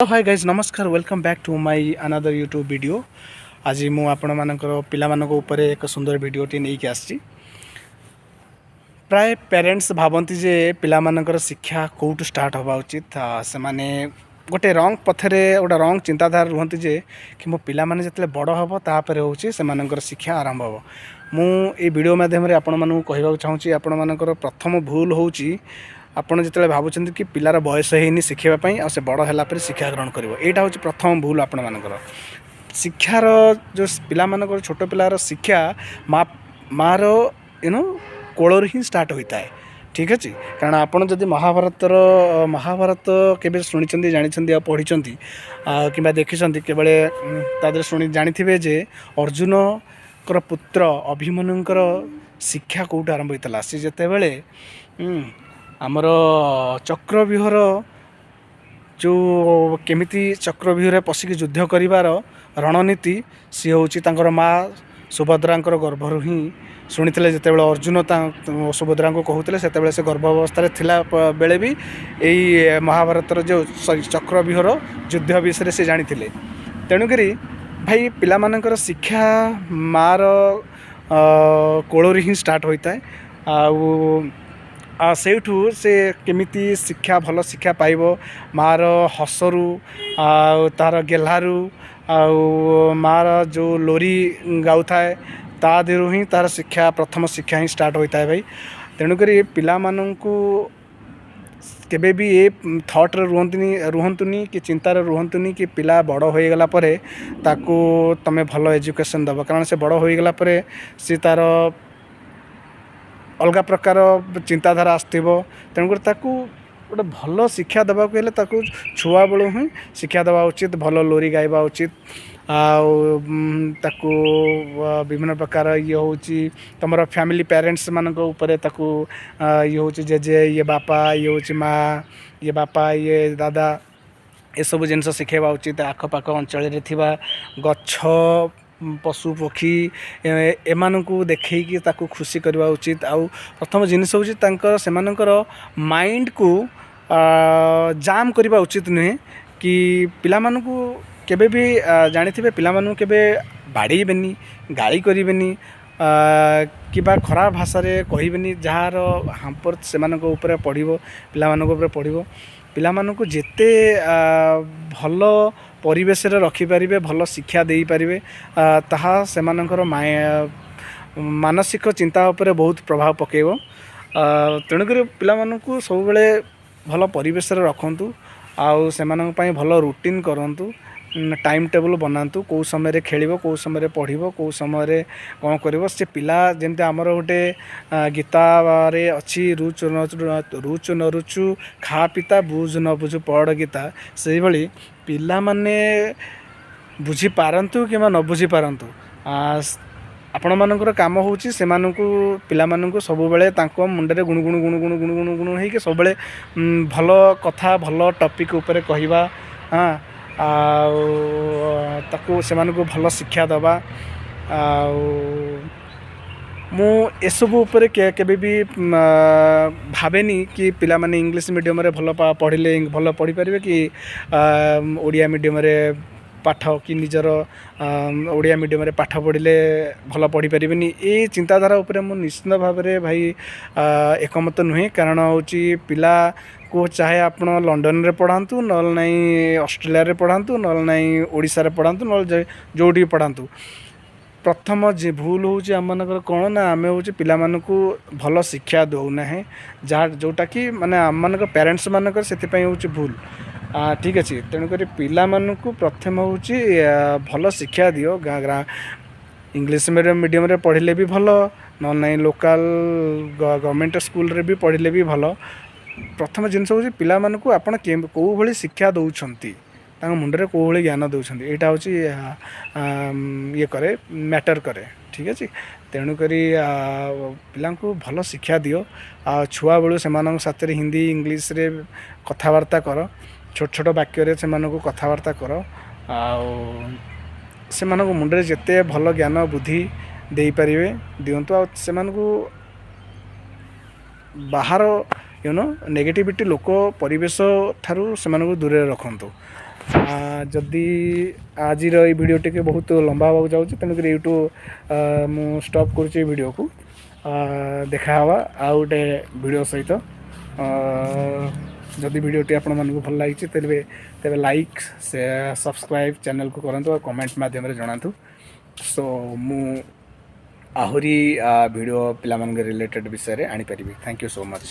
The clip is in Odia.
हेलो हाय गाइज नमस्कार welcome back to my another YouTube video. आज मु आपण मानकर पिला मानक ऊपर एक सुंदर वीडियोटी नहीं कि आसी। प्राय पेरेंट्स भावती जे पिला मानकर शिक्षा कौटू स्टार्ट हवा उचित से माने गोटे रंग पथरे गोटे रंग चिंताधारा रुहति जे कि मो पिला माने जतले बड़ हबो तापर होची से मानकर शिक्षा आरंभ हबो। मु ए वीडियो माध्यम रे आपण मानकु कहबा चाहूची आपण मानकर प्रथम भूल होची ଆପଣ ଯେତେବେଳେ ଭାବୁଛନ୍ତି କି ପିଲାର ବୟସ ହେଇନି ଶିଖିବା ପାଇଁ ଆଉ ସେ ବଡ଼ ହେଲା ପରେ ଶିକ୍ଷା ଗ୍ରହଣ କରିବ, ଏଇଟା ହେଉଛି ପ୍ରଥମ ଭୁଲ ଆପଣମାନଙ୍କର। ଶିକ୍ଷାର ଯେଉଁ ପିଲାମାନଙ୍କର ଛୋଟ ପିଲାର ଶିକ୍ଷା ମାଆର କୋଳରୁ ହିଁ ଷ୍ଟାର୍ଟ ହୋଇଥାଏ। ଠିକ୍ ଅଛି, କାରଣ ଆପଣ ଯଦି ମହାଭାରତ କେବେ ଶୁଣିଛନ୍ତି ଜାଣିଛନ୍ତି ଆଉ ପଢ଼ିଛନ୍ତି କିମ୍ବା ଦେଖିଛନ୍ତି କେବଳ ତା ଦେହରେ ଜାଣିଥିବେ ଯେ ଅର୍ଜୁନଙ୍କର ପୁତ୍ର ଅଭିମନ୍ୟୁଙ୍କର ଶିକ୍ଷା କେଉଁଠୁ ଆରମ୍ଭ ହୋଇଥିଲା। ସେ ଯେତେବେଳେ ଆମର ଚକ୍ରବ୍ୟୁହର ଯେଉଁ କେମିତି ଚକ୍ରବ୍ୟୁହରେ ପଶିକି ଯୁଦ୍ଧ କରିବାର ରଣନୀତି ସିଏ ହେଉଛି ତାଙ୍କର ମା ସୁଭଦ୍ରାଙ୍କର ଗର୍ଭରୁ ହିଁ ଶୁଣିଥିଲେ। ଯେତେବେଳେ ଅର୍ଜୁନ ସୁଭଦ୍ରାଙ୍କୁ କହୁଥିଲେ ସେତେବେଳେ ସେ ଗର୍ଭ ଅବସ୍ଥାରେ ଥିଲା ବେଳେ ବି ଏଇ ମହାଭାରତର ଯେଉଁ ଚକ୍ରବ୍ୟୁହର ଯୁଦ୍ଧ ବିଷୟରେ ସେ ଜାଣିଥିଲେ। ତେଣୁକରି ଭାଇ ପିଲାମାନଙ୍କର ଶିକ୍ଷା ମାଆର କୋଳରୁ ହିଁ ଷ୍ଟାର୍ଟ ହୋଇଥାଏ। ସେଇଠୁ ସେ କେମିତି ଭଲ ଶିକ୍ଷା ପାଇବ, ମାଆର ହସରୁ ଆଉ ତା'ର ଗେହ୍ଲାରୁ ଆଉ ମାଆର ଯେଉଁ ଲୋରି ଗାଉଥାଏ ତା ଦେହରୁ ହିଁ ତା'ର ପ୍ରଥମ ଶିକ୍ଷା ହିଁ ଷ୍ଟାର୍ଟ ହୋଇଥାଏ ଭାଇ। ତେଣୁକରି ପିଲାମାନଙ୍କୁ କେବେ ବି ଏ ଥଟ୍ରେ ରୁହନ୍ତୁନି କି ଚିନ୍ତାରେ ରୁହନ୍ତୁନି କି ପିଲା ବଡ଼ ହୋଇଗଲା ପରେ ତାକୁ ତୁମେ ଭଲ ଏଜୁକେସନ୍ ଦେବ, କାରଣ ସେ ବଡ଼ ହୋଇଗଲା ପରେ ସେ ତା'ର ଅଲଗା ପ୍ରକାର ଚିନ୍ତାଧାରା ଆସିଥିବ। ତେଣୁକରି ତାକୁ ଗୋଟେ ଭଲ ଶିକ୍ଷା ଦେବାକୁ ହେଲେ ତାକୁ ଛୁଆବେଳୁ ହିଁ ଶିକ୍ଷା ଦେବା ଉଚିତ, ଭଲ ଲୋରି ଗାଇବା ଉଚିତ। ଆଉ ତାକୁ ବିଭିନ୍ନ ପ୍ରକାର ହେଉଛି ତୁମର ଫ୍ୟାମିଲି ପ୍ୟାରେଣ୍ଟସ୍ମାନଙ୍କ ଉପରେ ତାକୁ ହେଉଛି ଜେଜେ, ବାପା, ହେଉଛି ମା', ବାପା, ଦାଦା, ଏସବୁ ଜିନିଷ ଶିଖାଇବା ଉଚିତ। ଆଖପାଖ ଅଞ୍ଚଳରେ ଥିବା ଗଛ, ପଶୁ ପକ୍ଷୀ ଏମାନଙ୍କୁ ଦେଖେଇକି ତାକୁ ଖୁସି କରିବା ଉଚିତ। ଆଉ ପ୍ରଥମ ଜିନିଷ ହେଉଛି ସେମାନଙ୍କର ମାଇଣ୍ଡକୁ ଜାମ୍ କରିବା ଉଚିତ ନୁହେଁ। କି ପିଲାମାନଙ୍କୁ କେବେ ବି ଜାଣିଥିବେ ପିଲାମାନଙ୍କୁ କେବେ ବାଡ଼େଇବେନି, ଗାଳି କରିବେନି କିମ୍ବା ଖରାପ ଭାଷାରେ କହିବେନି, ଯାହାର ହାମ୍ପର ସେମାନଙ୍କ ଉପରେ ପଡ଼ିବ, ପିଲାମାନଙ୍କ ଉପରେ ପଡ଼ିବ। ପିଲାମାନଙ୍କୁ ଯେତେ ଭଲ ପରିବେଶରେ ରଖିପାରିବେ, ଭଲ ଶିକ୍ଷା ଦେଇପାରିବେ, ତାହା ସେମାନଙ୍କର ମାନସିକ ଚିନ୍ତା ଉପରେ ବହୁତ ପ୍ରଭାବ ପକାଇବ। ତେଣୁକରି ପିଲାମାନଙ୍କୁ ସବୁବେଳେ ଭଲ ପରିବେଶରେ ରଖନ୍ତୁ ଆଉ ସେମାନଙ୍କ ପାଇଁ ଭଲ ରୁଟିନ୍ କରନ୍ତୁ, ଟାଇମ୍ ଟେବୁଲ୍ ବନାନ୍ତୁ, କେଉଁ ସମୟରେ ଖେଳିବ, କେଉଁ ସମୟରେ ପଢ଼ିବ, କେଉଁ ସମୟରେ କ'ଣ କରିବ। ସେ ପିଲା ଯେମିତି ଆମର ଗୋଟେ ଗୀତାରେ ଅଛି ରୁଚୁ ନ ରୁଚୁ ଖା ପିତା ବୁଝ ନ ବୁଝୁ ପଢ଼ ଗୀତା, ସେଇଭଳି ପିଲାମାନେ ବୁଝିପାରନ୍ତୁ କିମ୍ବା ନ ବୁଝିପାରନ୍ତୁ, ଆପଣମାନଙ୍କର କାମ ହେଉଛି ପିଲାମାନଙ୍କୁ ସବୁବେଳେ ତାଙ୍କ ମୁଣ୍ଡରେ ଗୁଣୁଗୁଣୁ ହେଇକି ସବୁବେଳେ ଭଲ କଥା, ଭଲ ଟପିକ୍ ଉପରେ କହିବା, ଆଉ ତାକୁ ସେମାନଙ୍କୁ ଭଲ ଶିକ୍ଷା ଦେବା। ଆଉ ମୁଁ ଏସବୁ ଉପରେ କେବେ ବି ଭାବେନି କି ପିଲାମାନେ ଇଂଲିଶ ମିଡ଼ିୟମରେ ଭଲ ପଢ଼ିଲେ ଭଲ ପଢ଼ିପାରିବେ କି ଓଡ଼ିଆ ମିଡ଼ିୟମରେ ପାଠ କି ନିଜର ଓଡ଼ିଆ ମିଡ଼ିୟମରେ ପାଠ ପଢ଼ିଲେ ଭଲ ପଢ଼ିପାରିବେନି। ଏଇ ଚିନ୍ତାଧାରା ଉପରେ ମୁଁ ନିଶ୍ଚିନ୍ତ ଭାବରେ ଭାଇ ଏକମତ ନୁହେଁ। କାରଣ ହେଉଛି ପିଲାକୁ ଚାହେ ଆପଣ ଲଣ୍ଡନରେ ପଢ଼ାନ୍ତୁ, ନହେଲେ ନାହିଁ ଅଷ୍ଟ୍ରେଲିଆରେ ପଢ଼ାନ୍ତୁ, ନହେଲେ ନାହିଁ ଓଡ଼ିଶାରେ ପଢ଼ାନ୍ତୁ, ନହେଲେ ଯେଉଁଠିକି ପଢ଼ାନ୍ତୁ, ପ୍ରଥମ ଭୁଲ ହେଉଛି ଆମମାନଙ୍କର କ'ଣ ନା ଆମେ ହେଉଛି ପିଲାମାନଙ୍କୁ ଭଲ ଶିକ୍ଷା ଦେଉନାହେଁ, ଯେଉଁଟାକି ମାନେ ଆମମାନଙ୍କ ପ୍ୟାରେଣ୍ଟସ୍ ମାନଙ୍କର ସେଥିପାଇଁ ହେଉଛି ଭୁଲ। ଠିକ୍ ଅଛି, ତେଣୁକରି ପିଲାମାନଙ୍କୁ ପ୍ରଥମ ହେଉଛି ଭଲ ଶିକ୍ଷା ଦିଅ। ଇଂଲିଶ ମିଡ଼ିୟମରେ ପଢ଼ିଲେ ବି ଭଲ, ନହେଲେ ନାହିଁ ଲୋକାଲ ଗଭର୍ଣ୍ଣମେଣ୍ଟ ସ୍କୁଲରେ ବି ପଢ଼ିଲେ ବି ଭଲ। ପ୍ରଥମ ଜିନିଷ ହେଉଛି ପିଲାମାନଙ୍କୁ ଆପଣ କେଉଁଭଳି ଶିକ୍ଷା ଦେଉଛନ୍ତି, ତାଙ୍କ ମୁଣ୍ଡରେ କେଉଁଭଳି ଜ୍ଞାନ ଦେଉଛନ୍ତି, ଏଇଟା ହେଉଛି ମ୍ୟାଟର୍ କରେ। ଠିକ୍ ଅଛି, ତେଣୁକରି ପିଲାଙ୍କୁ ଭଲ ଶିକ୍ଷା ଦିଅ। ଆଉ ଛୁଆବେଳୁ ସେମାନଙ୍କ ସାଥିରେ ହିନ୍ଦୀ ଇଂଲିଶରେ କଥାବାର୍ତ୍ତା କର, ଛୋଟ ଛୋଟ ବାକ୍ୟରେ ସେମାନଙ୍କୁ କଥାବାର୍ତ୍ତା କର। ଆଉ ସେମାନଙ୍କ ମୁଣ୍ଡରେ ଯେତେ ଭଲ ଜ୍ଞାନ ବୁଦ୍ଧି ଦେଇପାରିବେ ଦିଅନ୍ତୁ। ଆଉ ସେମାନଙ୍କୁ ବାହାର ନେଗେଟିଭିଟି ଲୋକ ପରିବେଶ ଠାରୁ ସେମାନଙ୍କୁ ଦୂରରେ ରଖନ୍ତୁ। ଯଦି ଆଜିର ଏଇ ଭିଡ଼ିଓ ଟିକେ ବହୁତ ଲମ୍ବା ହେବାକୁ ଯାଉଛି, ତେଣୁକରି ଏଇଠୁ ମୁଁ ଷ୍ଟପ୍ କରୁଛି ଏଇ ଭିଡ଼ିଓକୁ। ଦେଖା ହେବା ଆଉ ଗୋଟେ ଭିଡ଼ିଓ ସହିତ। ଯଦି ଭିଡ଼ିଓଟି ଆପଣମାନଙ୍କୁ ଭଲ ଲାଗିଛି ତେବେ ଲାଇକ୍ ସବସ୍କ୍ରାଇବ୍ ଚ୍ୟାନେଲ୍କୁ କରନ୍ତୁ ଆଉ କମେଣ୍ଟ ମାଧ୍ୟମରେ ଜଣାନ୍ତୁ। ସୋ ମୁଁ ଆହୁରି ଭିଡ଼ିଓ ପିଲାମାନଙ୍କ ରିଲେଟେଡ଼୍ ବିଷୟରେ ଆଣିପାରିବି। Thank you so much.